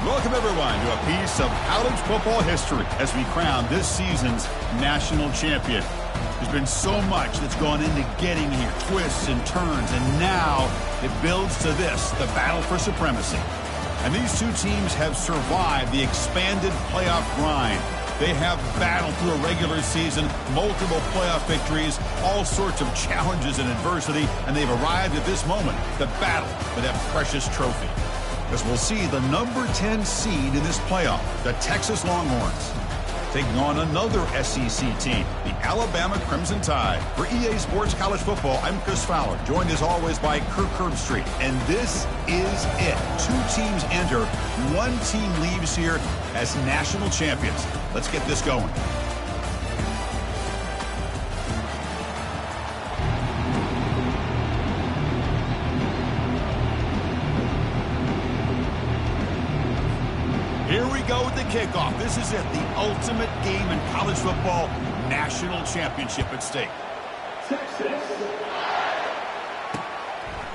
Welcome, everyone, to a piece of college football history as we crown this season's national champion. There's been so much that's gone into getting here, twists and turns, and now it builds to this, the battle for supremacy. And these two teams have survived the expanded playoff grind. They have battled through a regular season, multiple playoff victories, all sorts of challenges and adversity, and they've arrived at this moment, the battle for that precious trophy. As we'll see the number 10 seed in this playoff, the Texas Longhorns, taking on another SEC team, the Alabama Crimson Tide. For EA Sports College Football, I'm Chris Fowler, joined as always by Kirk Herbstreit. And this is it. Two teams enter, one team leaves here as national champions. Let's get this going. Here we go with the kickoff. This is it, the ultimate game in college football, national championship at stake.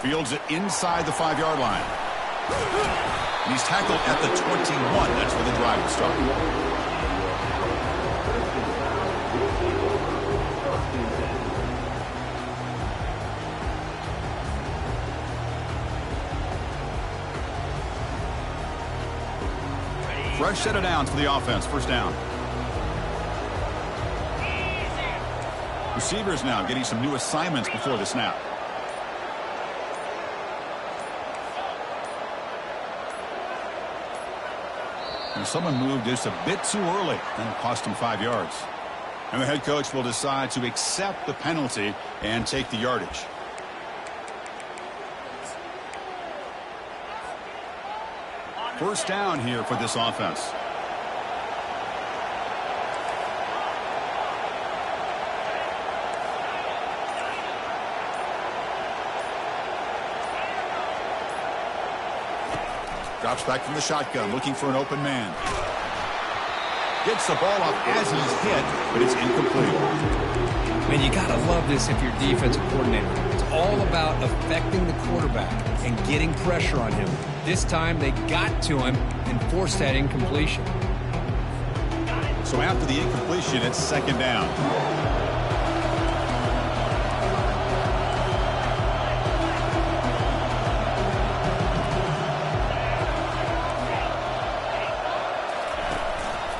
Fields it inside the 5-yard line. And he's tackled at the 21. That's where the drive will start. Fresh set of downs for the offense. First down. Receivers now getting some new assignments before the snap. And someone moved just a bit too early, and it cost him 5 yards. And the head coach will decide to accept the penalty and take the yardage. First down here for this offense. Drops back from the shotgun, looking for an open man. Gets the ball up as he's hit, but it's incomplete. Man, you gotta love this if you're defensive coordinator. It's all about affecting the quarterback and getting pressure on him. This time they got to him and forced that incompletion. So after the incompletion, it's second down.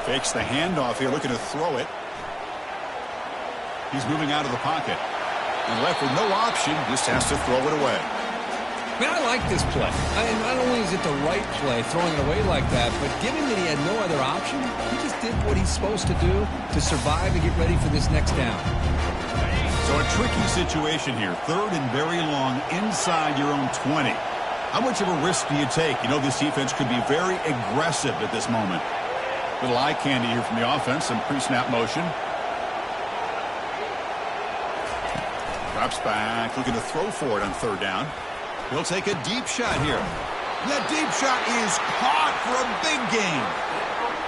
Fakes the handoff here, looking to throw it. He's moving out of the pocket. And left with no option, just has to throw it away. Man, I like this play. Not only is it the right play, throwing it away like that, but given that he had no other option, he just did what he's supposed to do to survive and get ready for this next down. So a tricky situation here. Third and very long inside your own 20. How much of a risk do you take? You know, this defense could be very aggressive at this moment. Little eye candy here from the offense, some pre-snap motion. Drops back, looking to throw for it on third down. He'll take a deep shot here. That deep shot is caught for a big gain.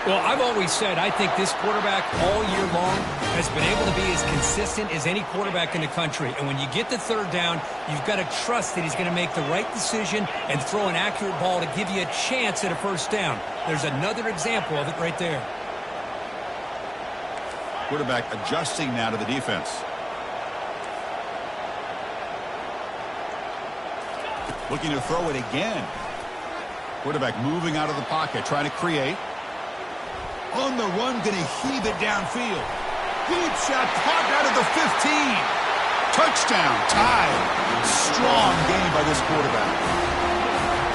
Well, I've always said I think this quarterback all year long has been able to be as consistent as any quarterback in the country. And when you get to third down, you've got to trust that he's going to make the right decision and throw an accurate ball to give you a chance at a first down. There's another example of it right there. Quarterback adjusting now to the defense. Looking to throw it again. Quarterback moving out of the pocket, trying to create. On the run, going to heave it downfield. Deep shot, caught out of the 15. Touchdown, tied. Strong game by this quarterback.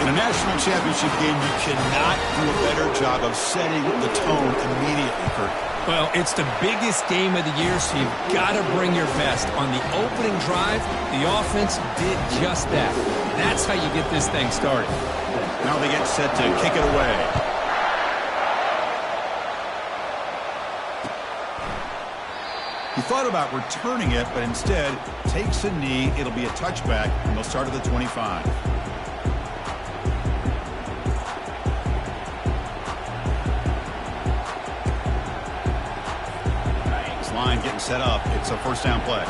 In a national championship game, you cannot do a better job of setting the tone immediately, Kurt. Well, it's the biggest game of the year, so you've got to bring your best. On the opening drive, the offense did just that. That's how you get this thing started. Now they get set to kick it away. He thought about returning it, but instead takes a knee. It'll be a touchback, and they'll start at the 25. This line getting set up. It's a first down play.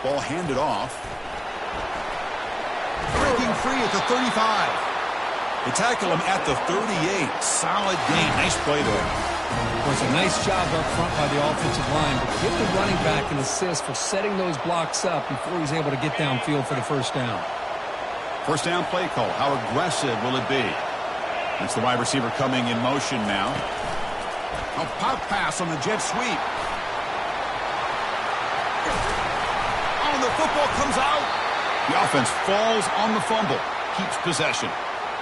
Ball handed off. Breaking free at the 35. They tackle him at the 38. Solid gain. Nice play there. Well, it's a nice job up front by the offensive line, but give the running back an assist for setting those blocks up before he's able to get downfield for the first down. First down play call. How aggressive will it be? That's the wide receiver coming in motion now. A pop pass on the jet sweep. Oh, the football comes out. The offense falls on the fumble. Keeps possession.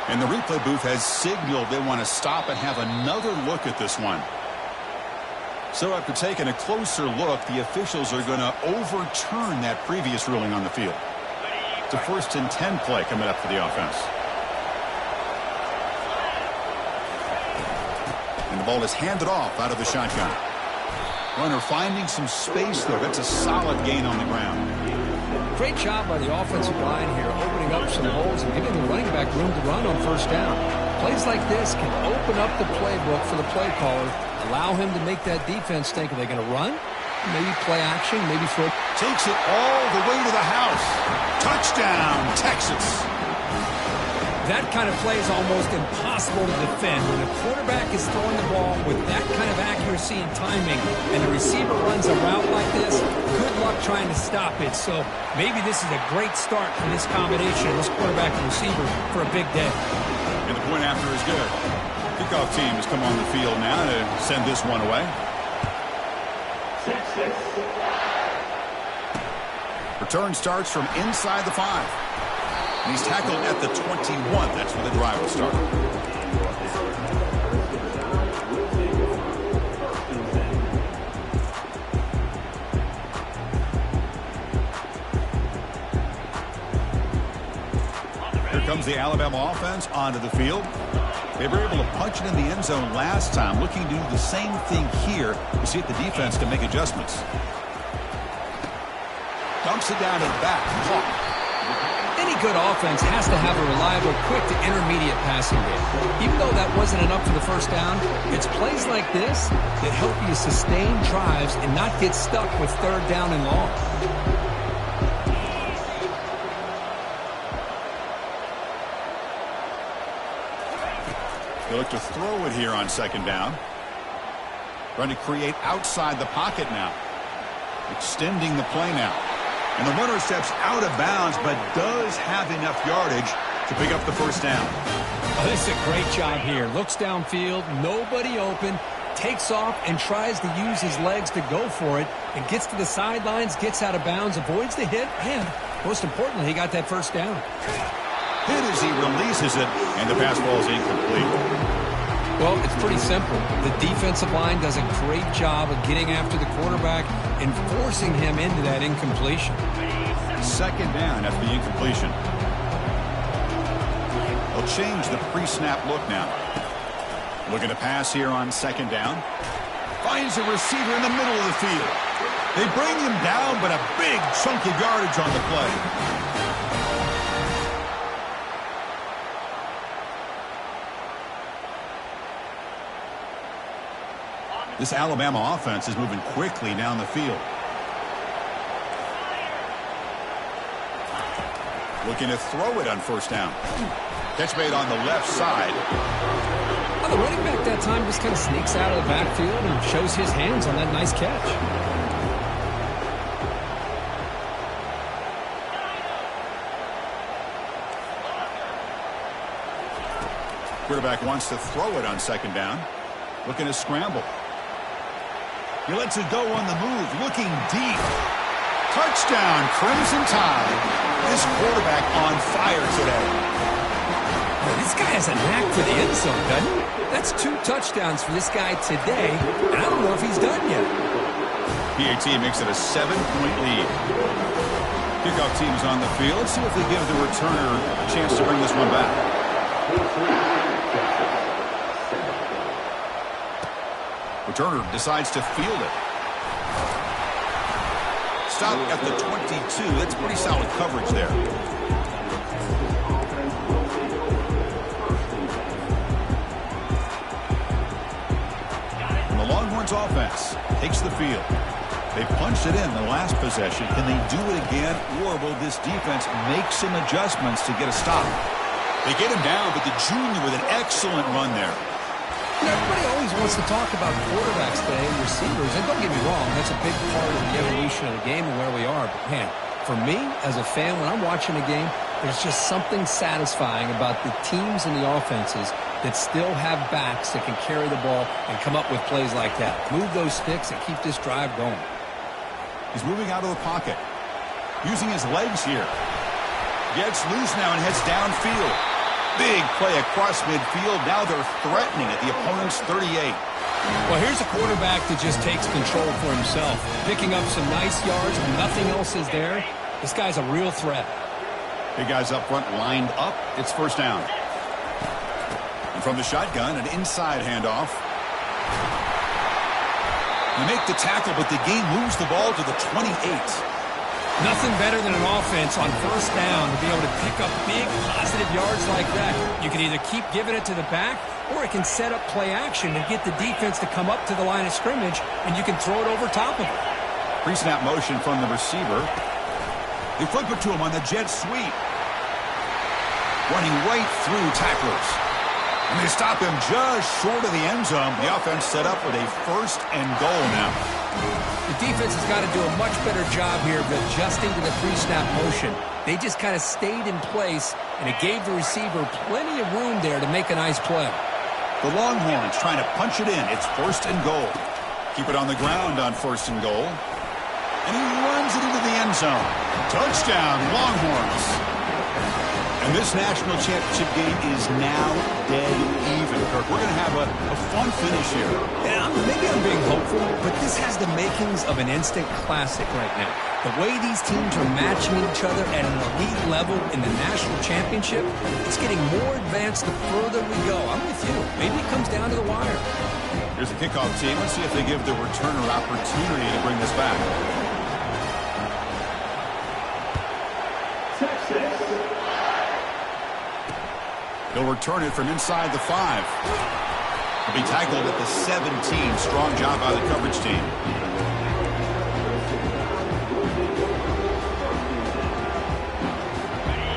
And the replay booth has signaled they want to stop and have another look at this one. So after taking a closer look, the officials are going to overturn that previous ruling on the field. It's a 1st and 10 play coming up for the offense. And the ball is handed off out of the shotgun. Runner finding some space there. That's a solid gain on the ground. Great job by the offensive line here, opening up some holes and giving the running back room to run on first down. Plays like this can open up the playbook for the play caller, allow him to make that defense think, are they going to run? Maybe play action, maybe throw. Takes it all the way to the house. Touchdown, Texas. That kind of play is almost impossible to defend. When the quarterback is throwing the ball with that kind of accuracy and timing, and the receiver runs a route like this, good luck trying to stop it. So maybe this is a great start for this combination, this quarterback and receiver, for a big day. And the point after is good. Kickoff team has come on the field now to send this one away. Return starts from inside the 5. And he's tackled at the 21. That's where the drive will start. Here comes the Alabama offense onto the field. They were able to punch it in the end zone last time. Looking to do the same thing here. You see if the defense can make adjustments. Dumps it down to the back. Caught. Any good offense has to have a reliable, quick to intermediate passing game. Even though that wasn't enough for the first down, it's plays like this that help you sustain drives and not get stuck with third down and long. They look to throw it here on second down. Trying to create outside the pocket now. Extending the play now. And the runner steps out of bounds, but does have enough yardage to pick up the first down. Oh, this is a great job here. Looks downfield, nobody open, takes off and tries to use his legs to go for it, and gets to the sidelines, gets out of bounds, avoids the hit, and most importantly, he got that first down. Hit as he releases it, and the pass ball is incomplete. Well, it's pretty simple. The defensive line does a great job of getting after the quarterback and forcing him into that incompletion. Second down after the incompletion. They'll change the pre-snap look now. Looking to pass here on second down. Finds a receiver in the middle of the field. They bring him down, but a big chunk of yardage on the play. This Alabama offense is moving quickly down the field. Looking to throw it on first down. Catch made on the left side. Well, the running back that time just kind of sneaks out of the backfield and shows his hands on that nice catch. Quarterback wants to throw it on second down. Looking to scramble. He lets it go on the move. Looking deep. Touchdown, Crimson Tide. This quarterback on fire today. This guy has a knack for the end zone, doesn't he? That's 2 touchdowns for this guy today, and I don't know if he's done yet. PAT makes it a 7-point lead. Kickoff team is on the field. Let's see if they give the returner a chance to bring this one back. Returner decides to field it. Stop at the 22. That's pretty solid coverage there. And the Longhorns offense takes the field. They punched it in the last possession. Can they do it again, or will this defense make some adjustments to get a stop? They get him down, but the junior with an excellent run there. Everybody always wants to talk about quarterbacks today and receivers, and don't get me wrong, that's a big part of the evolution of the game and where we are. But, man, for me, as a fan, when I'm watching a game, there's just something satisfying about the teams and the offenses that still have backs that can carry the ball and come up with plays like that. Move those sticks and keep this drive going. He's moving out of the pocket. Using his legs here. Gets loose now and heads downfield. Big play across midfield. Now they're threatening at the opponent's 38. Well, here's a quarterback that just takes control for himself. Picking up some nice yards when nothing else is there. This guy's a real threat. Big guys up front lined up. It's first down. And from the shotgun, an inside handoff. They make the tackle, but the game moves the ball to the 28. Nothing better than an offense on first down to be able to pick up big positive yards like that. You can either keep giving it to the back, or it can set up play action and get the defense to come up to the line of scrimmage, and you can throw it over top of it. Pre-snap motion from the receiver. They flip it to him on the jet sweep. Running right through tacklers. And they stop him just short of the end zone. The offense set up with a first and goal now. The defense has got to do a much better job here of adjusting to the pre-snap motion. They just kind of stayed in place, and it gave the receiver plenty of room there to make a nice play. The Longhorns trying to punch it in. It's first and goal. Keep it on the ground on first and goal. And he runs it into the end zone. Touchdown, Longhorns. And this national championship game is now dead even, Kirk. We're going to have a fun finish here. Yeah, maybe I'm being hopeful, but this has the makings of an instant classic right now. The way these teams are matching each other at an elite level in the national championship, it's getting more advanced the further we go. I'm with you. Maybe it comes down to the wire. Here's the kickoff team. Let's see if they give the returner opportunity to bring this back. He'll return it from inside the 5. He'll be tackled at the 17. Strong job by the coverage team.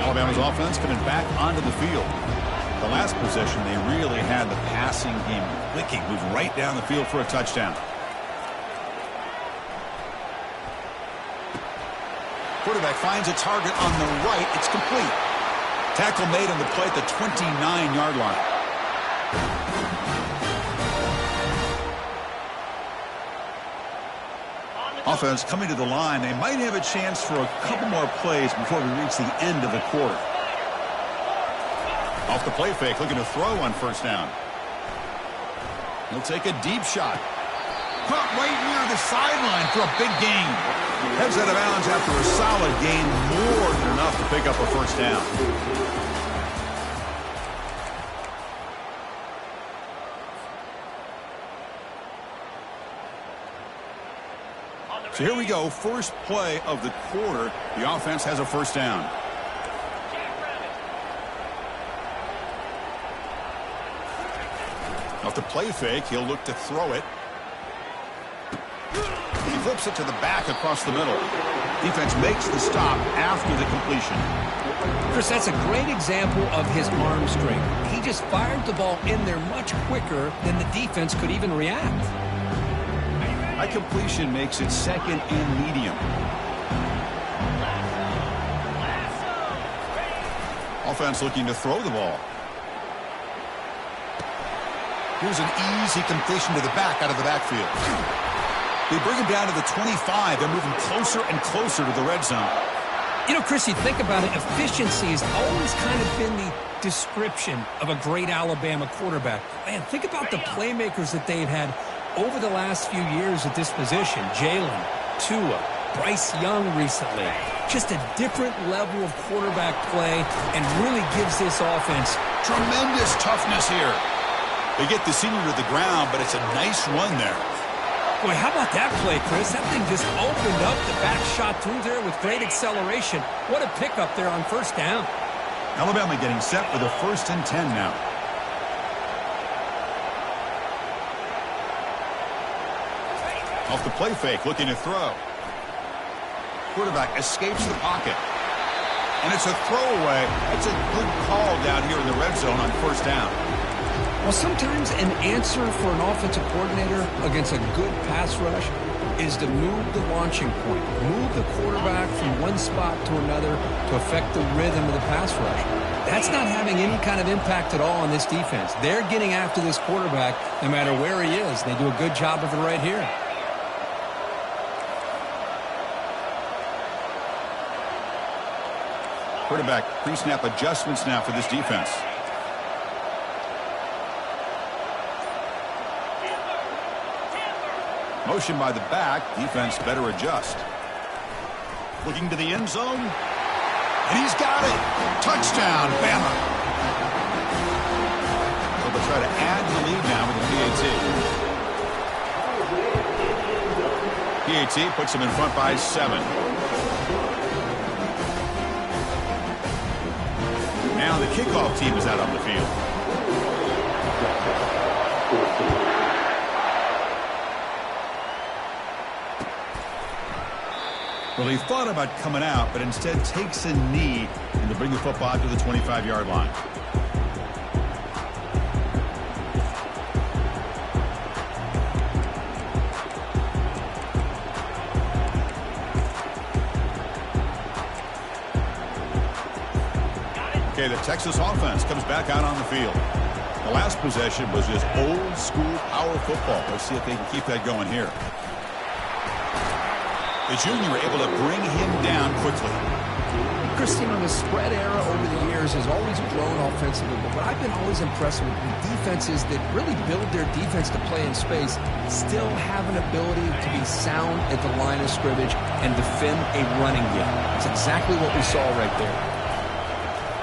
Alabama's offense coming back onto the field. The last possession, they really had the passing game clicking. Moved right down the field for a touchdown. Quarterback finds a target on the right. It's complete. Tackle made on the play at the 29-yard line. Offense coming to the line. They might have a chance for a couple more plays before we reach the end of the quarter. Off the play fake, looking to throw on first down. He'll take a deep shot. Caught right near the sideline for a big gain. Heads out of bounds after a solid gain, more than enough to pick up a first down. So here we go, first play of the quarter. The offense has a first down. Off the play fake, he'll look to throw it. He flips it to the back across the middle. Defense makes the stop after the completion. Chris, that's a great example of his arm strength. He just fired the ball in there much quicker than the defense could even react. High completion makes it second and medium. Offense looking to throw the ball. Here's an easy completion to the back out of the backfield. They bring him down to the 25. They're moving closer and closer to the red zone. You know, Chris, you think about it, efficiency has always kind of been the description of a great Alabama quarterback. Man, think about the playmakers that they've had over the last few years at this position. Jalen, Tua, Bryce Young recently. Just a different level of quarterback play and really gives this offense tremendous toughness here. They get the senior to the ground, but it's a nice run there. Boy, how about that play, Chris? That thing just opened up. The back shot through there with great acceleration. What a pickup there on first down. Alabama getting set for the 1st and 10 now. Off the play fake, looking to throw. Quarterback escapes the pocket. And it's a throwaway. That's a good call down here in the red zone on first down. Well, sometimes an answer for an offensive coordinator against a good pass rush is to move the launching point, move the quarterback from one spot to another to affect the rhythm of the pass rush. That's not having any kind of impact at all on this defense. They're getting after this quarterback no matter where he is. They do a good job of it right here. Quarterback pre-snap adjustments now for this defense. Motion by the back. Defense better adjust. Looking to the end zone. And he's got it. Touchdown, Bama. Well, they'll try to add the lead now with the PAT. PAT puts him in front by 7. Now the kickoff team is out on the field. Well, he thought about coming out, but instead takes a knee and to bring the football to the 25-yard line. Okay, the Texas offense comes back out on the field. The last possession was just old-school power football. Let's see if they can keep that going here. The junior able to bring him down quickly. Christine, the spread era over the years has always grown offensively, but what I've been always impressed with defenses that really build their defense to play in space still have an ability to be sound at the line of scrimmage and defend a running game. That's exactly what we saw right there.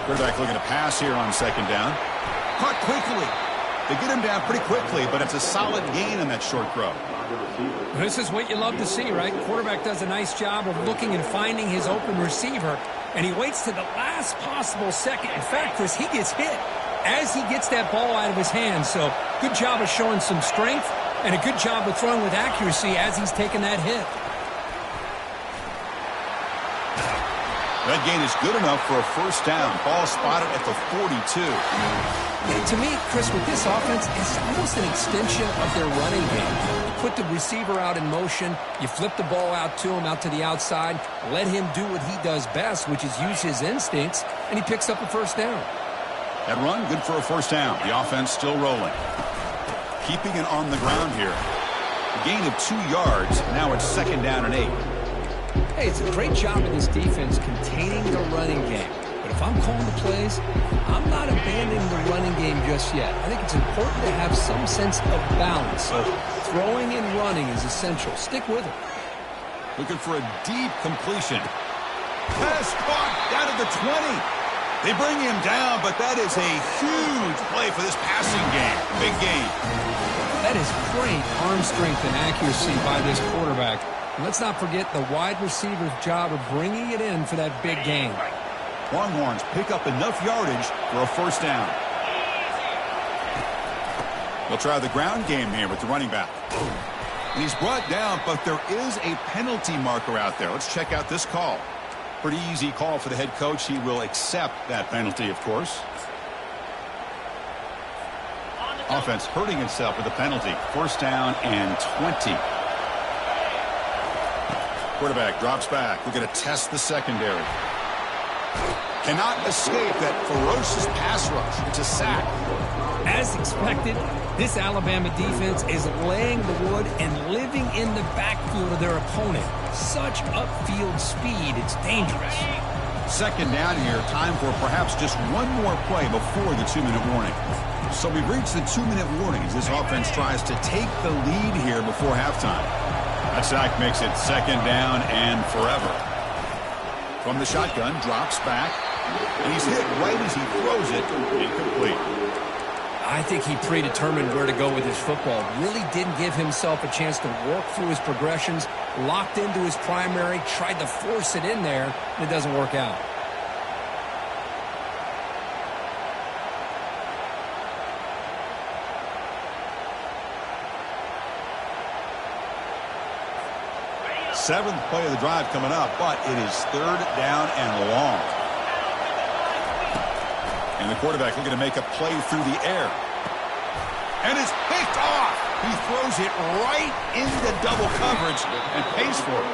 Quarterback looking to pass here on second down. Caught quickly. They get him down pretty quickly, but it's a solid gain in that short throw. This is what you love to see, right? Quarterback does a nice job of looking and finding his open receiver, and he waits to the last possible second. In fact, Chris, he gets hit as he gets that ball out of his hands. So good job of showing some strength and a good job of throwing with accuracy as he's taking that hit. That gain is good enough for a first down. Ball spotted at the 42. To me, Chris, with this offense, it's almost an extension of their running game. You put the receiver out in motion, you flip the ball out to him, out to the outside, let him do what he does best, which is use his instincts, and he picks up a first down. That run, good for a first down. The offense still rolling. Keeping it on the ground here. A gain of 2 yards. Now it's second down and 8. Hey, it's a great job of this defense containing the running game. But if I'm calling the plays, I'm not abandoning the running game just yet. I think it's important to have some sense of balance. So throwing and running is essential. Stick with it. Looking for a deep completion. Pass caught down to the 20. They bring him down, but that is a huge play for this passing game. Big game. That is great arm strength and accuracy by this quarterback. And let's not forget the wide receiver's job of bringing it in for that big game. Longhorns pick up enough yardage for a first down. They'll try the ground game here with the running back. And he's brought down, but there is a penalty marker out there. Let's check out this call. Pretty easy call for the head coach. He will accept that penalty, of course. Offense hurting itself with a penalty. First down and 20. Quarterback drops back. We're going to test the secondary. Cannot escape that ferocious pass rush. It's a sack. As expected, this Alabama defense is laying the wood and living in the backfield of their opponent. Such upfield speed, it's dangerous. Second down here, time for perhaps just one more play before the 2-minute warning. So we've reached the 2-minute warning as this offense tries to take the lead here before halftime. That sack makes it second down and forever. From the shotgun, drops back, and he's hit right as he throws it, incomplete. I think he predetermined where to go with his football. Really didn't give himself a chance to work through his progressions, locked into his primary, tried to force it in there, and it doesn't work out. Seventh play of the drive coming up, but it is third down and long. And the quarterback looking to make a play through the air. And it's picked off. He throws it right into double coverage and pays for it.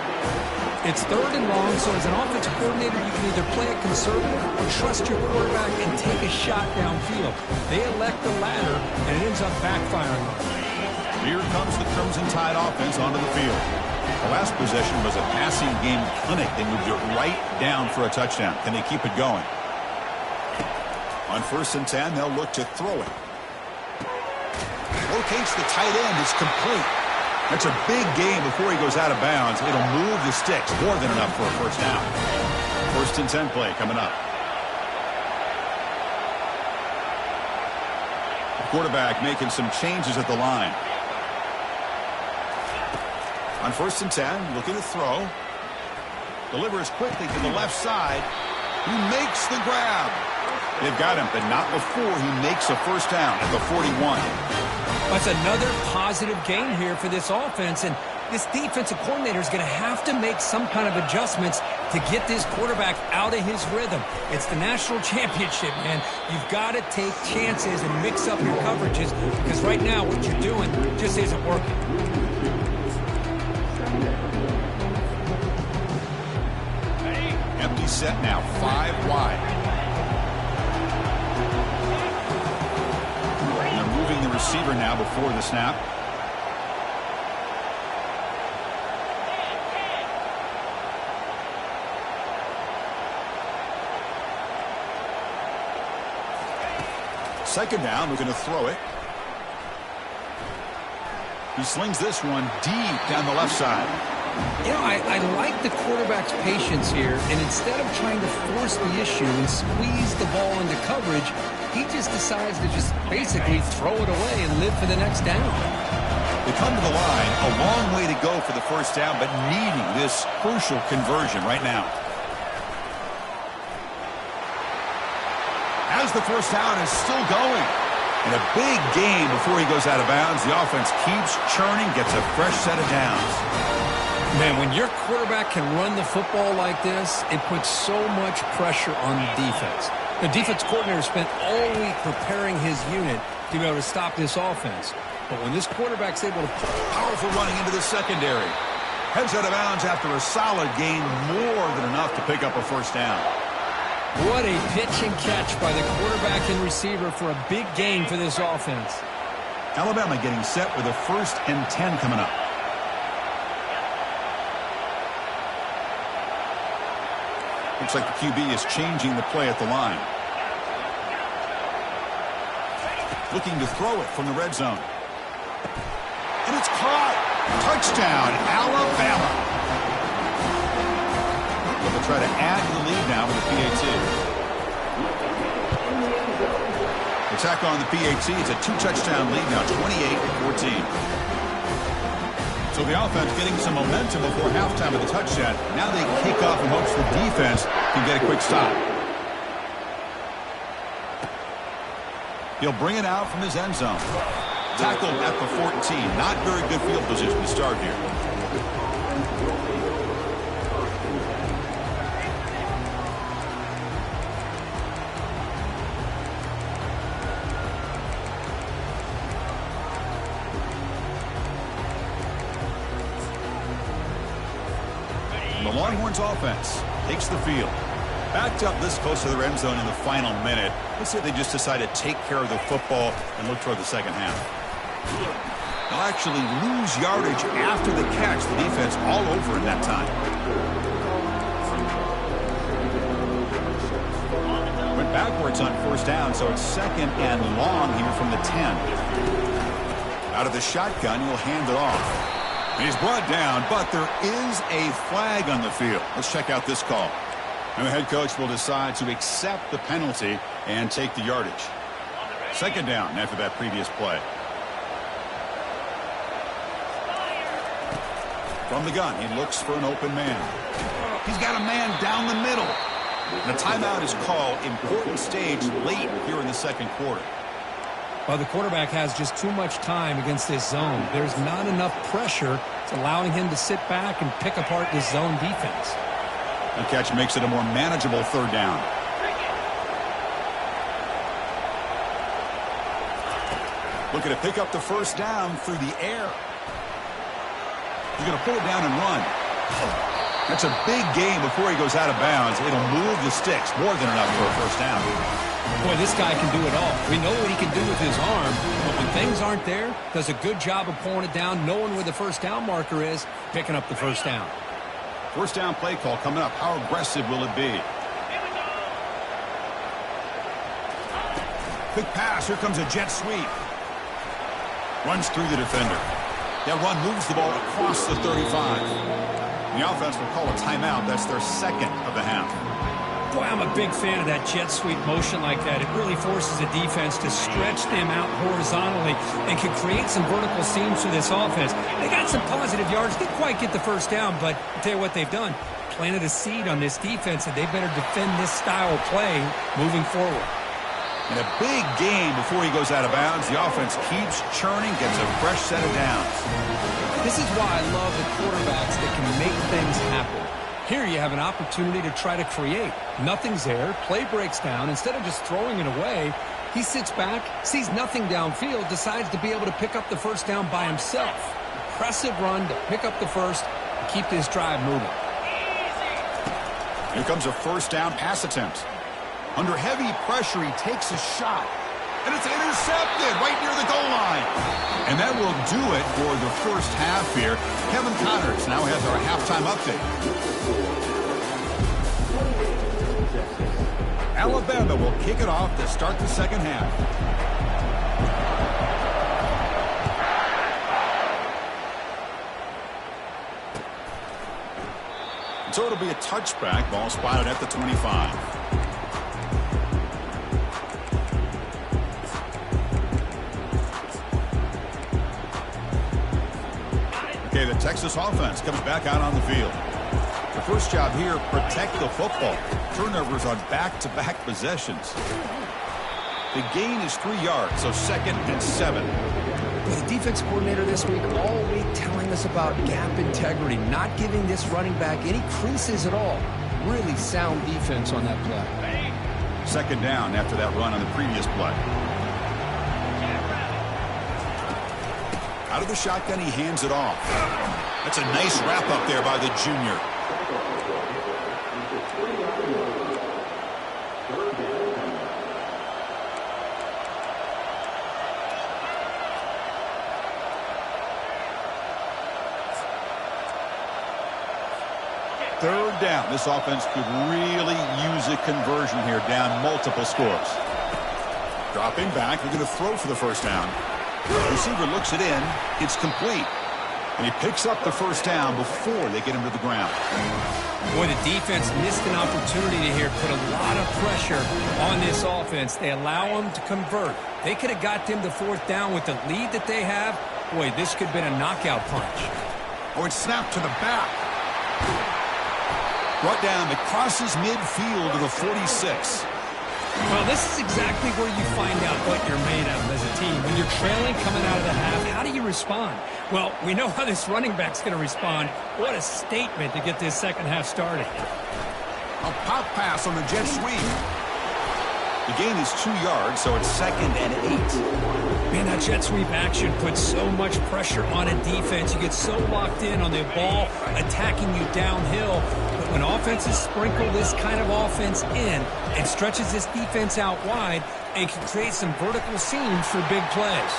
It's third and long, so as an offensive coordinator, you can either play it conservative or trust your quarterback and take a shot downfield. They elect the latter, and it ends up backfiring. Here comes the Crimson Tide offense onto the field. The last possession was a passing game clinic. They moved it right down for a touchdown. Can they keep it going? On 1st and 10, they'll look to throw it. Locates the tight end. It's complete. That's a big gain before he goes out of bounds. It'll move the sticks. More than enough for a first down. 1st and 10 play coming up. The quarterback making some changes at the line. On 1st and 10, looking to throw. Delivers quickly to the left side. He makes the grab. They've got him, but not before he makes a first down at the 41. That's another positive gain here for this offense, and this defensive coordinator is going to have to make some kind of adjustments to get this quarterback out of his rhythm. It's the national championship, man. You've got to take chances and mix up your coverages because right now what you're doing just isn't working. Empty set now, 5 wide. The receiver now before the snap. Second down, looking to throw it. He slings this one deep down the left side. You know, I like the quarterback's patience here, and instead of trying to force the issue and squeeze the ball into coverage, he just decides to just basically throw it away and live for the next down. They come to the line, a long way to go for the first down, but needing this crucial conversion right now. As the first down is still going. And a big gain before he goes out of bounds. The offense keeps churning, gets a fresh set of downs. Man, when your quarterback can run the football like this, it puts so much pressure on the defense. The defense coordinator spent all week preparing his unit to be able to stop this offense. But when this quarterback's able to... Powerful running into the secondary. Heads out of bounds after a solid gain, more than enough to pick up a first down. What a pitch and catch by the quarterback and receiver for a big gain for this offense. Alabama getting set with a 1st and 10 coming up. Looks like the QB is changing the play at the line. Looking to throw it from the red zone. And it's caught. Touchdown, Alabama. They'll try to add to the lead now with the PAT. They tack on the PAT. It's a 2-touchdown lead now, 28-14. So the offense getting some momentum before halftime with a touchdown. Now they kick off in hopes the defense can get a quick stop. He'll bring it out from his end zone. Tackled at the 14. Not very good field position to start here. The Longhorns offense takes the field. Backed up this close to their end zone in the final minute. Let's say they just decide to take care of the football and look toward the second half. They'll actually lose yardage after the catch. The defense all over in that time. Went backwards on first down, so it's second and long here from the 10. Out of the shotgun, he'll hand it off. And he's brought down, but there is a flag on the field. Let's check out this call. And the head coach will decide to accept the penalty and take the yardage. Second down after that previous play. From the gun, he looks for an open man. He's got a man down the middle. And a timeout is called. Important stage late here in the second quarter. Well, the quarterback has just too much time against this zone. There's not enough pressure. It's allowing him to sit back and pick apart this zone defense. The catch makes it a more manageable third down. Looking to pick up the first down through the air. He's going to pull it down and run. That's a big gain before he goes out of bounds. It'll move the sticks. More than enough for a first down. Boy, this guy can do it all. We know what he can do with his arm, but when things aren't there, does a good job of pulling it down, knowing where the first down marker is, picking up the first down. First down play call coming up. How aggressive will it be? Quick pass. Here comes a jet sweep. Runs through the defender. That run moves the ball across the 35. The offense will call a timeout. That's their second of the half. Boy, I'm a big fan of that jet sweep motion like that. It really forces the defense to stretch them out horizontally and can create some vertical seams for this offense. They got some positive yards. Didn't quite get the first down, but I'll tell you what they've done. Planted a seed on this defense, and they better defend this style of play moving forward. In a big game before he goes out of bounds, the offense keeps churning, gets a fresh set of downs. This is why I love the quarterbacks that can make things happen. Here you have an opportunity to try to create. Nothing's there. Play breaks down. Instead of just throwing it away, he sits back, sees nothing downfield, decides to be able to pick up the first down by himself. Impressive run to pick up the first and keep this drive moving. Here comes a first down pass attempt. Under heavy pressure, he takes a shot. And it's intercepted right near the goal line. And that will do it for the first half here. Kevin Connors now has our halftime update. Alabama will kick it off to start the second half. So it'll be a touchback. Ball spotted at the 25. Okay, the Texas offense comes back out on the field. The first job here, protect the football. Turnovers on back-to-back possessions. The gain is 3 yards, so second and 7. Well, the defense coordinator this week all week telling us about gap integrity, not giving this running back any creases at all. Really sound defense on that play. Second down after that run on the previous play. Out of the shotgun, he hands it off. That's a nice wrap up there by the junior. Third down. This offense could really use a conversion here, down multiple scores. Dropping back, they're going to throw for the first down. The receiver looks it in. It's complete. And he picks up the first down before they get him to the ground. Boy, the defense missed an opportunity to here put a lot of pressure on this offense. They allow them to convert. They could have got them to fourth down with the lead that they have. Boy, this could have been a knockout punch. Oh, it's snapped to the back. Brought down, it crosses midfield to the 46. Well, this is exactly where you find out what you're made of as a team. When you're trailing coming out of the half, how do you respond? Well, we know how this running back's going to respond. What a statement to get this second half started. A pop pass on the jet sweep. The gain is 2 yards, so it's second and 8. Man, that jet sweep action puts so much pressure on a defense. You get so locked in on the ball attacking you downhill. But When offenses sprinkle this kind of offense in, it stretches this defense out wide and can create some vertical seams for big plays.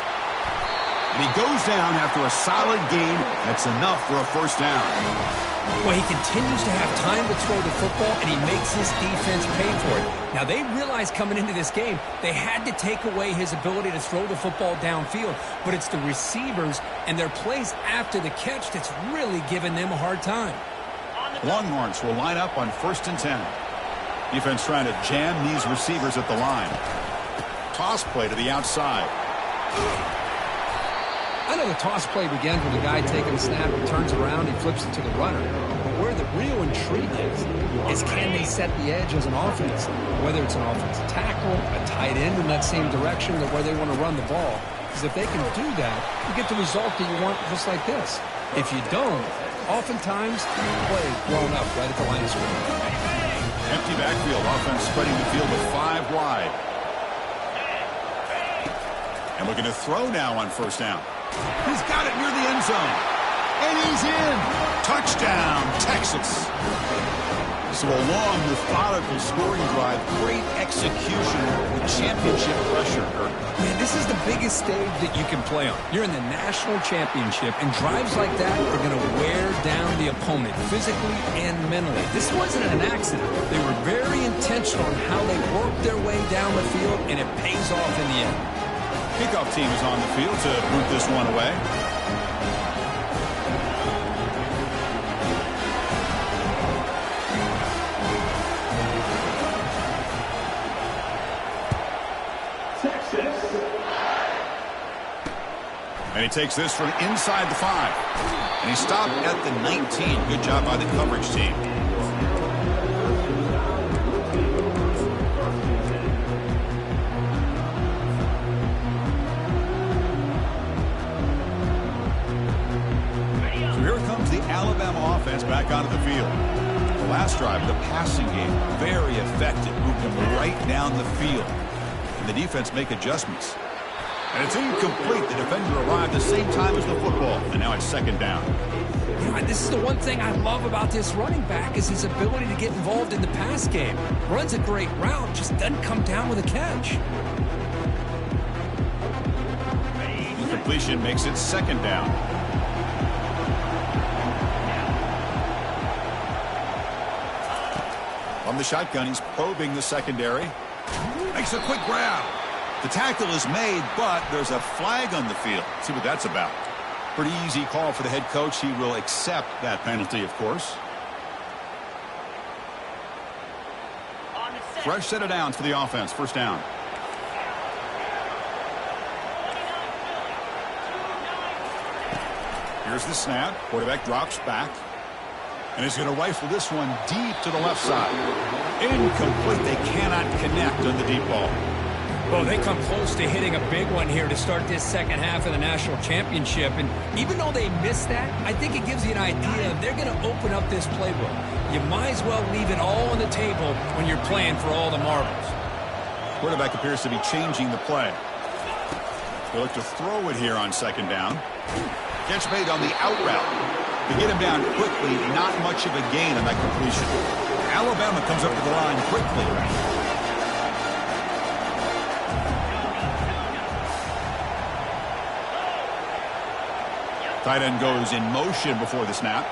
And he goes down after a solid gain. That's enough for a first down. Well, he continues to have time to throw the football, and he makes his defense pay for it. Now, they realized coming into this game they had to take away his ability to throw the football downfield, but it's the receivers and their plays after the catch that's really giving them a hard time. Longhorns will line up on 1st and 10. Defense trying to jam these receivers at the line. Toss play to the outside. I know the toss play begins when the guy taking the snap turns around and flips it to the runner. But where the real intrigue is can they set the edge as an offense? Whether it's an offensive tackle, a tight end in that same direction where they want to run the ball. Because if they can do that, you get the result that you want just like this. If you don't, oftentimes the play is blown up right at the line of scrimmage. Empty backfield, offense spreading the field to 5 wide. And looking to throw now on 1st down. He's got it near the end zone. And he's in. Touchdown, Texas. So a long, methodical scoring drive. Great execution with championship pressure. Man, this is the biggest stage that you can play on. You're in the national championship, and drives like that are going to wear down the opponent physically and mentally. This wasn't an accident. They were very intentional on how they worked their way down the field, and it pays off in the end. Kickoff team is on the field to boot this one away. And he takes this from inside the 5. And he stopped at the 19. Good job by the coverage team. Alabama offense back onto the field. The last drive, the passing game, very effective. Moved them right down the field. And the defense make adjustments. And it's incomplete. The defender arrived the same time as the football. And now it's 2nd down. You know, this is the one thing I love about this running back is his ability to get involved in the pass game. Runs a great route, just doesn't come down with a catch. Incompletion makes it 2nd down. From the shotgun, he's probing the secondary. Makes a quick grab. The tackle is made, but there's a flag on the field. Let's see what that's about. Pretty easy call for the head coach. He will accept that penalty, of course. Fresh set of downs for the offense. 1st down. Here's the snap. Quarterback drops back. And he's going to rifle this one deep to the left side. Incomplete. They cannot connect on the deep ball. Well, they come close to hitting a big one here to start this second half of the national championship. And even though they missed that, I think it gives you an idea they're going to open up this playbook. You might as well leave it all on the table when you're playing for all the marbles. Quarterback appears to be changing the play. They look to throw it here on 2nd down. Catch made on the out route. To get him down quickly, not much of a gain on that completion. Alabama comes up to the line quickly. Tight end goes in motion before the snap.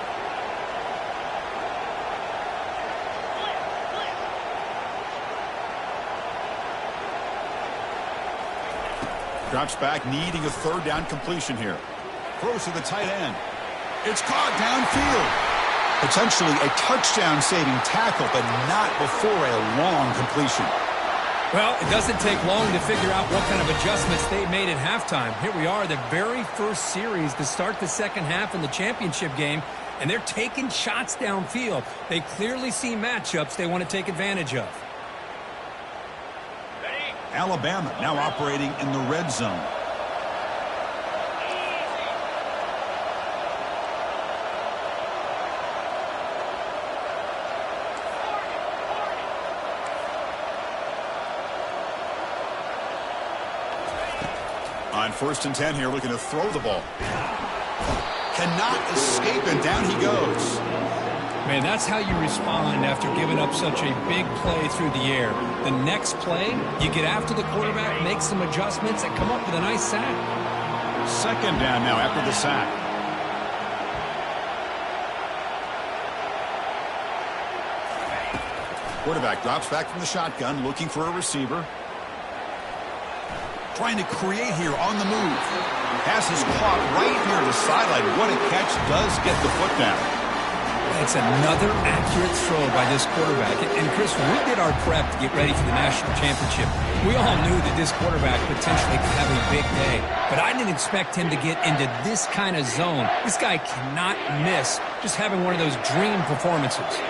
Drops back, needing a 3rd down completion here. Throws to the tight end. It's caught downfield. Potentially a touchdown-saving tackle, but not before a long completion. Well, it doesn't take long to figure out what kind of adjustments they made at halftime. Here we are, the very first series to start the second half in the championship game, and they're taking shots downfield. They clearly see matchups they want to take advantage of. Alabama now operating in the red zone. On 1st and 10 here, looking to throw the ball. Cannot escape, and down he goes. Man, that's how you respond after giving up such a big play through the air. The next play, you get after the quarterback, make some adjustments, and come up with a nice sack. Second down now after the sack. Quarterback drops back from the shotgun, looking for a receiver. Trying to create here on the move. Pass is caught right here to the sideline. What a catch, does get the foot down. It's another accurate throw by this quarterback. And Chris, when we did our prep to get ready for the national championship, we all knew that this quarterback potentially could have a big day. But I didn't expect him to get into this kind of zone. This guy cannot miss just having one of those dream performances.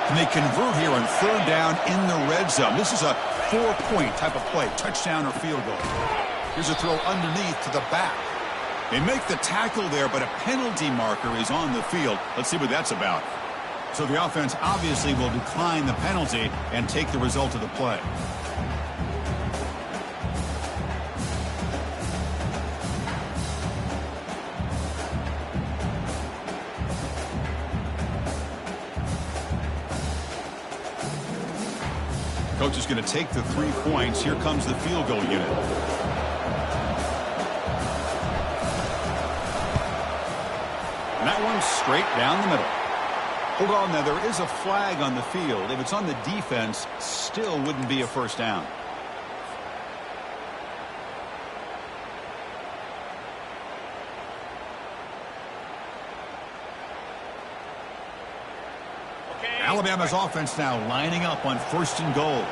And they convert here on third down in the red zone. This is a 4-point type of play, touchdown or field goal. Here's a throw underneath to the back. They make the tackle there, but a penalty marker is on the field. Let's see what that's about. So the offense obviously will decline the penalty and take the result of the play. Coach is going to take the 3 points. Here comes the field goal unit. And that one's straight down the middle. Hold on now, there is a flag on the field. If it's on the defense, still wouldn't be a first down. Alabama's offense now lining up on first and goal.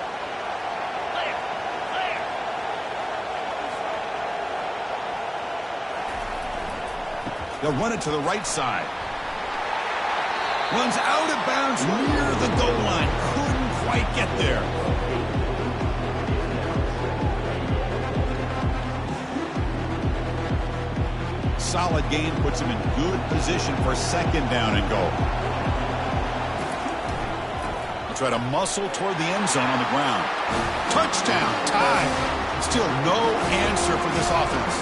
They'll run it to the right side. Runs out of bounds near the goal line. Couldn't quite get there. Solid gain puts him in good position for second down and goal. Try to muscle toward the end zone on the ground. Touchdown, tie. Still no answer for this offense.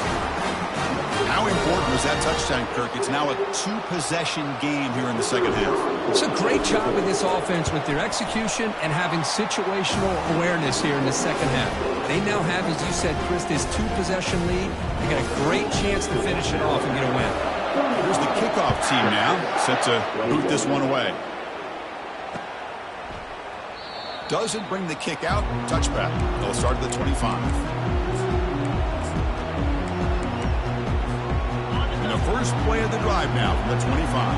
How important was that touchdown, Kirk? It's now a 2-possession game here in the second half. It's a great job with this offense with their execution and having situational awareness here in the second half. They now have, as you said, Chris, this 2-possession lead. They got a great chance to finish it off and get a win. Here's the kickoff team now, set to boot this one away. Doesn't bring the kick out. Touchback. They'll start at the 25. And the first play of the drive now from the 25.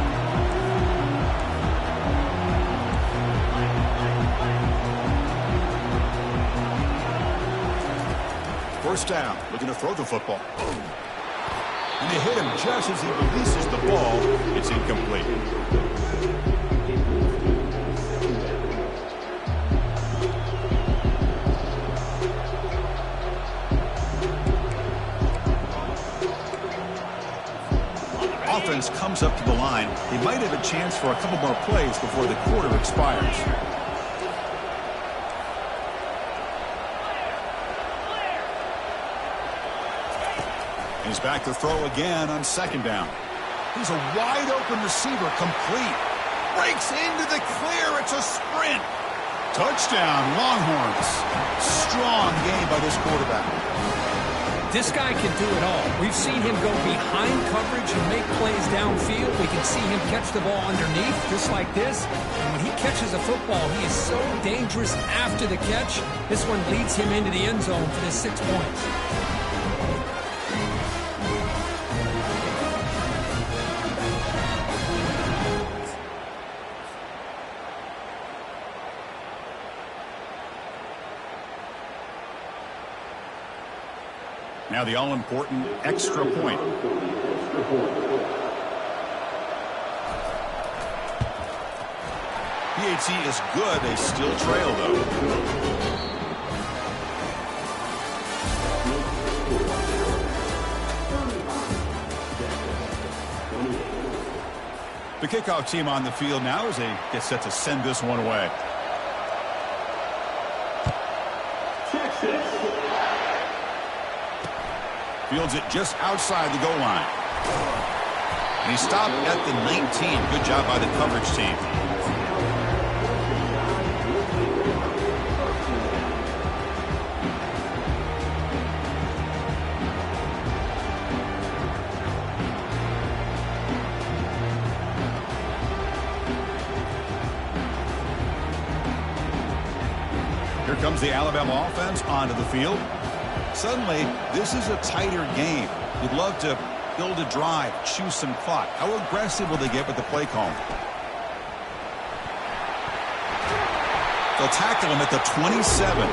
First down. Looking to throw the football. And they hit him just as he releases the ball. It's incomplete. Offense comes up to the line. They might have a chance for a couple more plays before the quarter expires. He's back to throw again on second down. He's a wide open receiver, complete. Breaks into the clear. It's a sprint. Touchdown, Longhorns. Strong game by this quarterback. This guy can do it all. We've seen him go behind coverage and make plays downfield. We can see him catch the ball underneath, just like this. And when he catches a football, he is so dangerous after the catch. This one leads him into the end zone for the 6 points. Now the all-important extra point. PAT is good. They still trail, though. The kickoff team on the field now as they get set to send this one away. Fields it just outside the goal line. And he stopped at the 19. Good job by the coverage team. Here comes the Alabama offense onto the field. Suddenly, this is a tighter game. You'd love to build a drive, choose some clock. How aggressive will they get with the play call? They'll tackle him at the 27.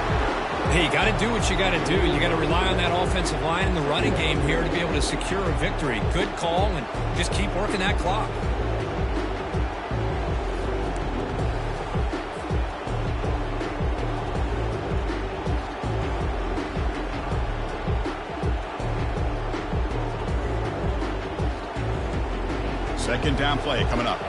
Hey, you got to do what you got to do. You got to rely on that offensive line in the running game here to be able to secure a victory. Good call, and just keep working that clock. Second down play coming up.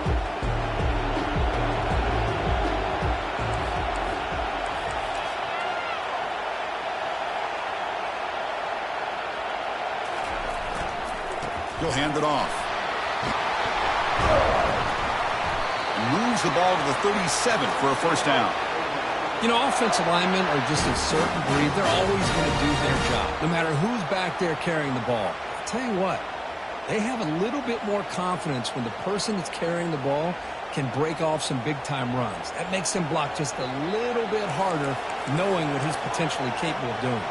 He'll hand it off. And moves the ball to the 37 for a first down. You know, offensive linemen are just a certain breed. They're always going to do their job, no matter who's back there carrying the ball. I'll tell you what, they have a little bit more confidence when the person that's carrying the ball can break off some big-time runs. That makes them block just a little bit harder, knowing what he's potentially capable of doing.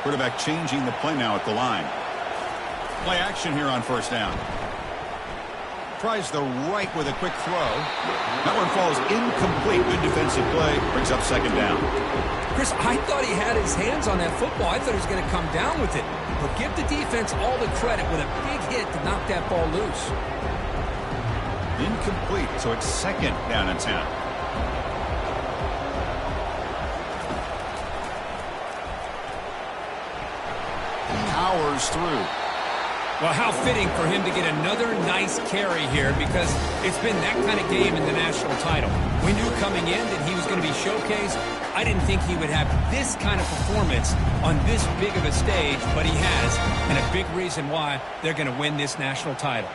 Quarterback changing the play now at the line. Play action here on first down. Tries the right with a quick throw. That one falls incomplete. Good defensive play. Brings up second down. Chris, I thought he had his hands on that football. I thought he was going to come down with it. But give the defense all the credit with a big hit to knock that ball loose. Incomplete, so it's second down and 10. Powers through. Well, how fitting for him to get another nice carry here, because it's been that kind of game in the national title. We knew coming in that he was going to be showcased. I didn't think he would have this kind of performance on this big of a stage, but he has, and a big reason why they're going to win this national title.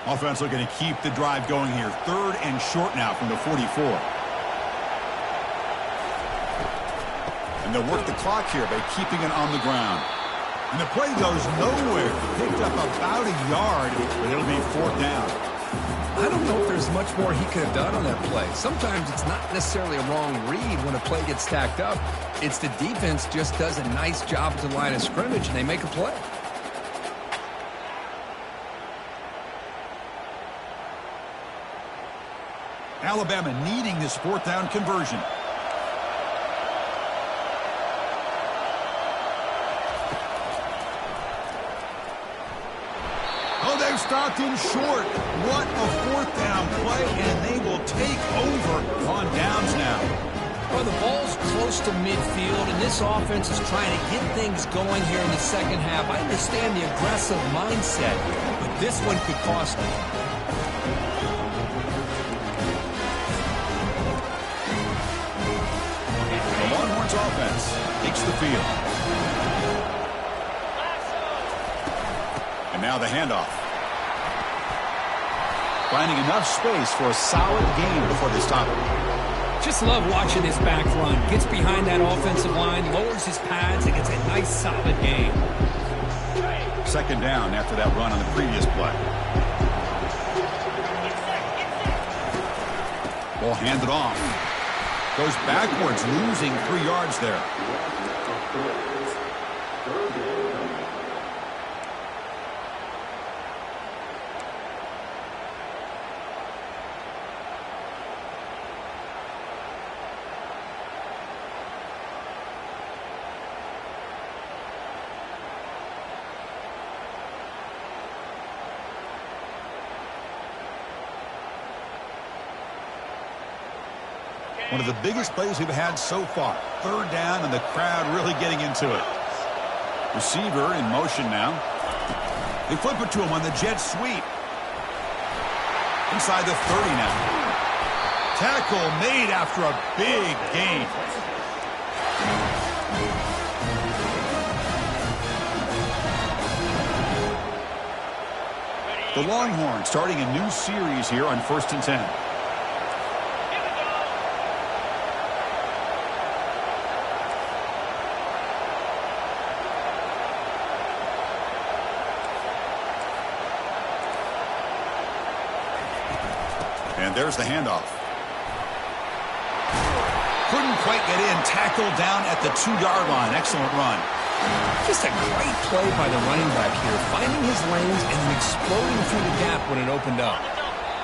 Offense looking to keep the drive going here. Third and short now from the 44. And they'll work the clock here by keeping it on the ground. And the play goes nowhere. Picked up about a yard, but it'll be fourth down. I don't know if there's much more he could have done on that play. Sometimes it's not necessarily a wrong read when a play gets stacked up. It's the defense just does a nice job at the line of scrimmage, and they make a play. Alabama needing this fourth down conversion. Oh, they've stopped him short. What a fourth down play, and they will take over on downs now. Well, the ball's close to midfield, and this offense is trying to get things going here in the second half. I understand the aggressive mindset, but this one could cost them. The Longhorns offense takes the field. And now the handoff. Finding enough space for a solid gain before they stop it. Just love watching this back run. Gets behind that offensive line, lowers his pads, and gets a nice solid gain. Second down after that run on the previous play. Ball handed off. Goes backwards, losing 3 yards there. One of the biggest plays we've had so far. Third down, and the crowd really getting into it. Receiver in motion now. They flip it to him on the jet sweep. Inside the 30 now. Tackle made after a big gain. The Longhorns starting a new series here on 1st and 10. And there's the handoff. Couldn't quite get in. Tackled down at the 2-yard line. Excellent run. Just a great play by the running back here, finding his lanes and then exploding through the gap when it opened up.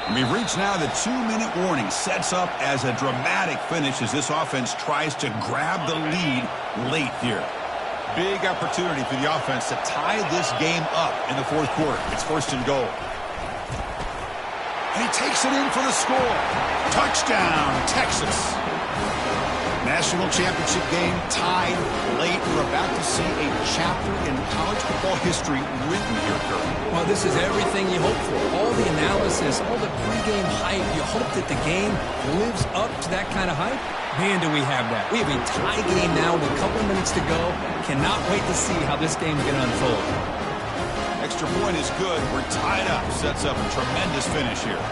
And we've reached now the 2-minute warning. Sets up as a dramatic finish as this offense tries to grab the lead late here. Big opportunity for the offense to tie this game up in the fourth quarter. It's 1st and goal. And he takes it in for the score. Touchdown, Texas. National championship game tied late. We're about to see a chapter in college football history written here, Kurt. Well, this is everything you hope for. All the analysis, all the pregame hype. You hope that the game lives up to that kind of hype. Man, do we have that. We have a tie game now with a couple minutes to go. Cannot wait to see how this game is going to unfold. Extra point is good. We're tied up. Sets up a tremendous finish here.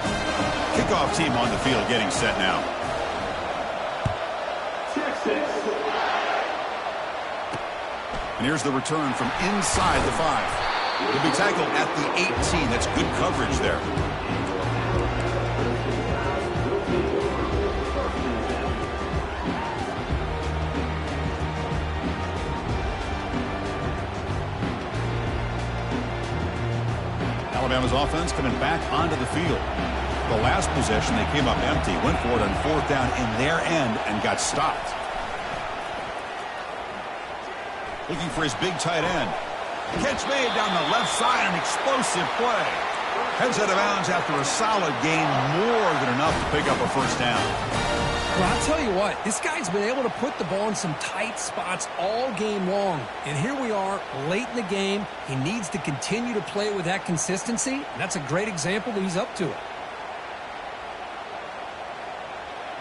Kickoff team on the field getting set now. And here's the return from inside the 5. He'll be tackled at the 18. That's good coverage there. Alabama's offense coming back onto the field. The last possession, they came up empty, went for it on 4th down in their end and got stopped. Looking for his big tight end. Catch made down the left side, an explosive play. Heads out of bounds after a solid gain, more than enough to pick up a 1st down. Well, I'll tell you what, this guy's been able to put the ball in some tight spots all game long. And here we are, late in the game. He needs to continue to play with that consistency. And that's a great example that he's up to it.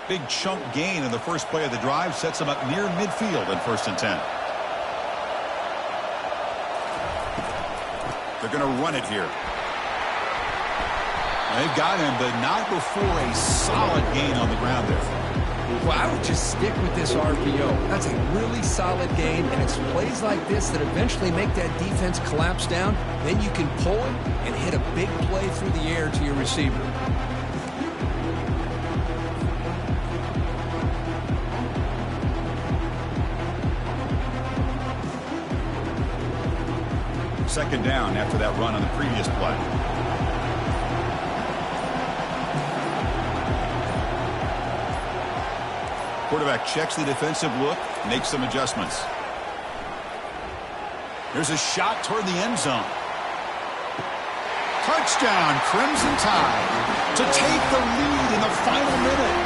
Big chunk gain in the first play of the drive sets him up near midfield in 1st and 10. They're going to run it here. They've got him, but not before a solid gain on the ground there. Well, I would just stick with this RPO. That's a really solid gain, and it's plays like this that eventually make that defense collapse down. Then you can pull it and hit a big play through the air to your receiver. Second down after that run on the previous play. Quarterback checks the defensive look, makes some adjustments. There's a shot toward the end zone. Touchdown, Crimson Tide, to take the lead in the final minute.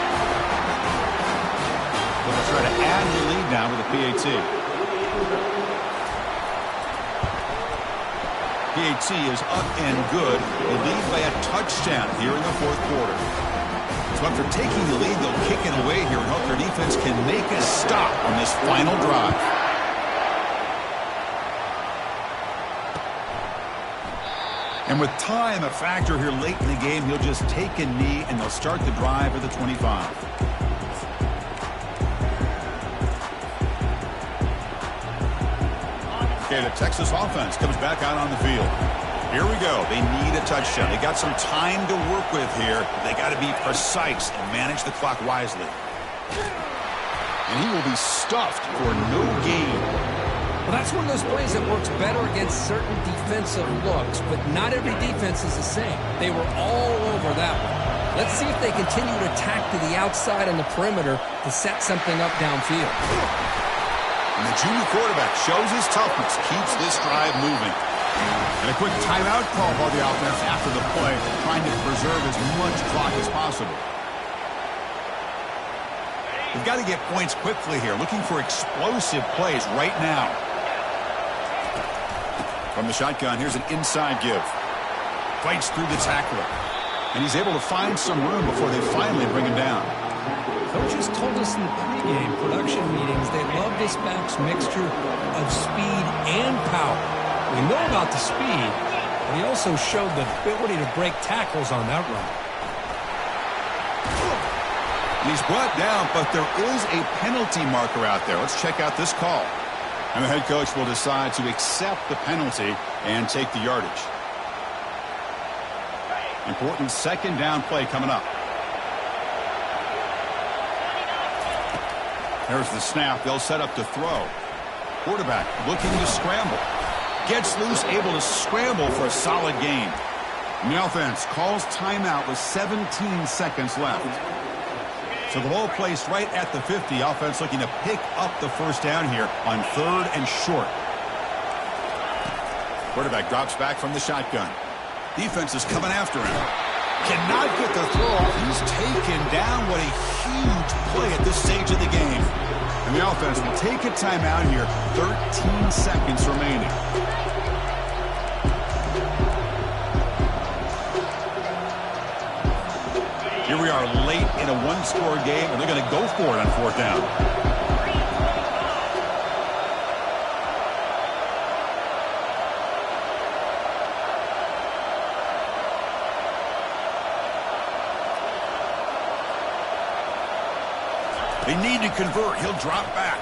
They'll try to add the lead now with a PAT. PAT is up and good. They lead by a touchdown here in the fourth quarter. So after taking the lead, they'll kick it away here and hope their defense can make a stop on this final drive. And with time a factor here late in the game, he'll just take a knee and they'll start the drive at the 25. Okay, the Texas offense comes back out on the field. Here we go. They need a touchdown. They got some time to work with here. They got to be precise and manage the clock wisely. And he will be stuffed for no gain. Well, that's one of those plays that works better against certain defensive looks, but not every defense is the same. They were all over that one. Let's see if they continue to attack to the outside on the perimeter to set something up downfield. And the junior quarterback shows his toughness, keeps this drive moving. And a quick timeout call by the offense after the play, trying to preserve as much clock as possible. We've got to get points quickly here, looking for explosive plays right now. From the shotgun, here's an inside give. Fights through the tackler. And he's able to find some room before they finally bring him down. Coaches told us in the pregame production meetings they love this back's mixture of speed and power. We know about the speed, but he also showed the ability to break tackles on that run. And he's brought down, but there is a penalty marker out there. Let's check out this call. And the head coach will decide to accept the penalty and take the yardage. Important second down play coming up. There's the snap. They'll set up to throw. Quarterback looking to scramble. Gets loose, able to scramble for a solid gain. And the offense calls timeout with 17 seconds left. So the ball placed right at the 50. Offense looking to pick up the first down here on 3rd and short. Quarterback drops back from the shotgun. Defense is coming after him. Cannot get the throw off. He's taken down. What a huge play at this stage of the game. And the offense will take a timeout here. 13 seconds remaining. Here we are late in a one-score game, and they're going to go for it on 4th down. They need to convert. He'll drop back.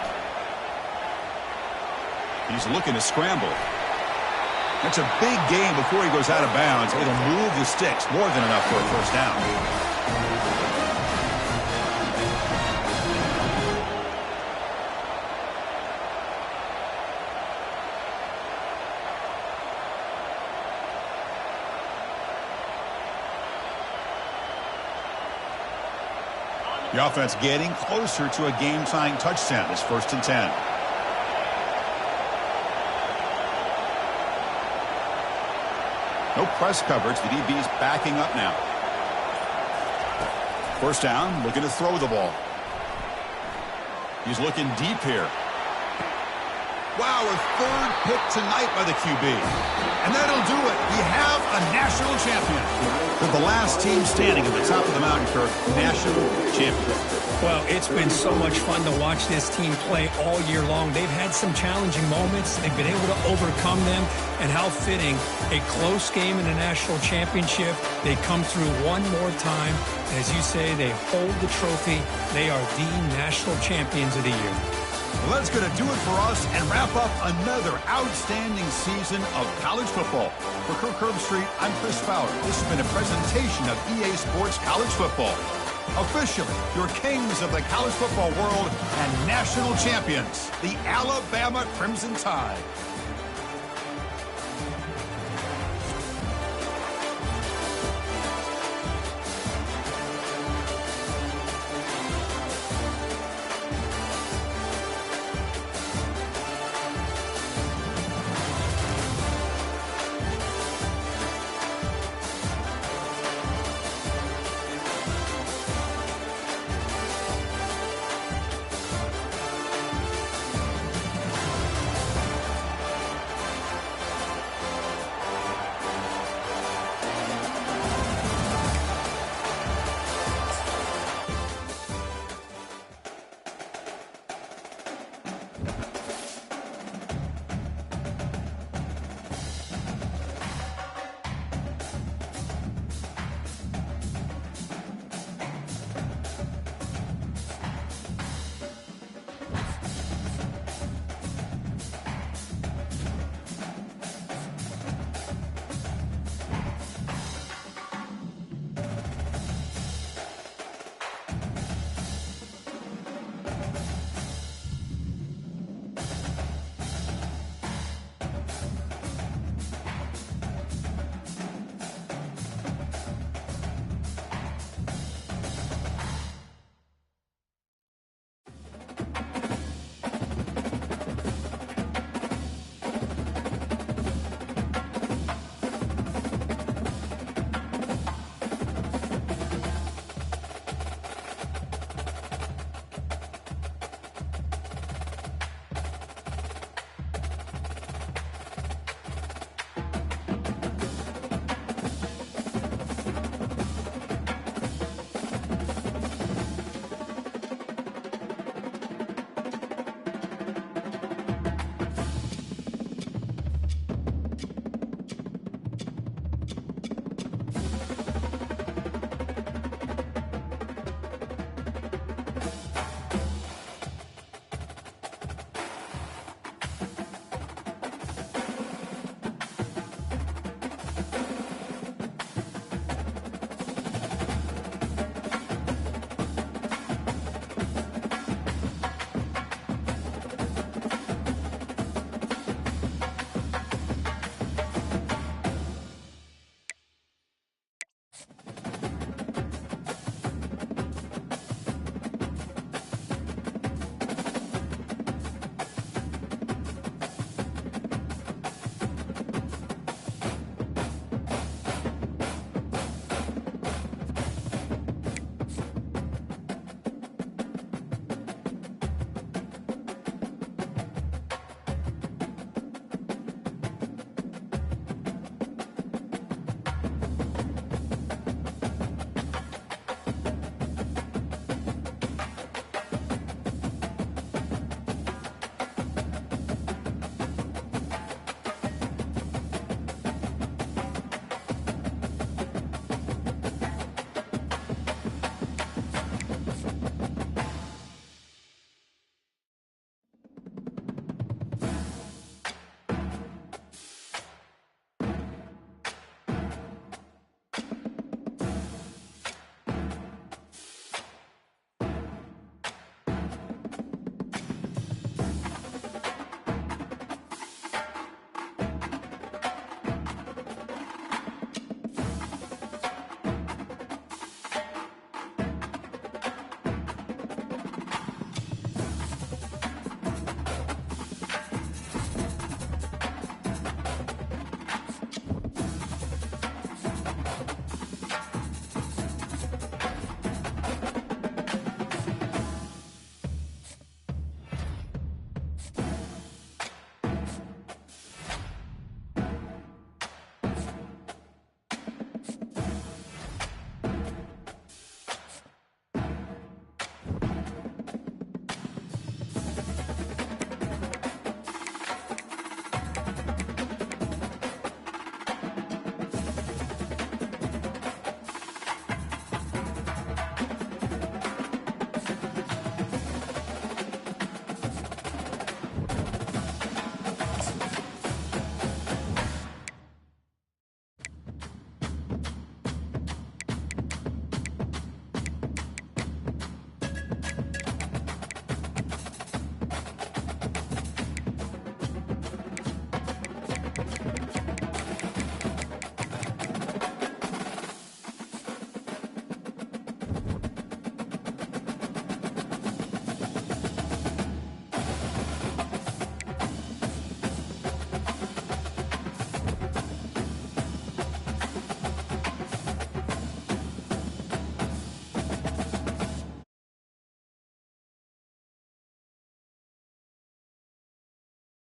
He's looking to scramble. That's a big gain before he goes out of bounds. It'll move the sticks. More than enough for a first down. The offense getting closer to a game-tying touchdown. It's 1st and 10. No press coverage. The DB's backing up now. 1st down, looking to throw the ball. He's looking deep here. Wow, a 3rd pick tonight by the QB. And that'll do it. We have a national champion. They're the last team standing at the top of the mountain, Kirk. National champion. Well, it's been so much fun to watch this team play all year long. They've had some challenging moments. They've been able to overcome them. And how fitting, a close game in a national championship. They come through one more time. As you say, they hold the trophy. They are the national champions of the year. Well, that's going to do it for us and wrap up another outstanding season of college football. For Kirk Herbstreit, I'm Chris Fowler. This has been a presentation of EA Sports College Football. Officially, your kings of the college football world and national champions, the Alabama Crimson Tide.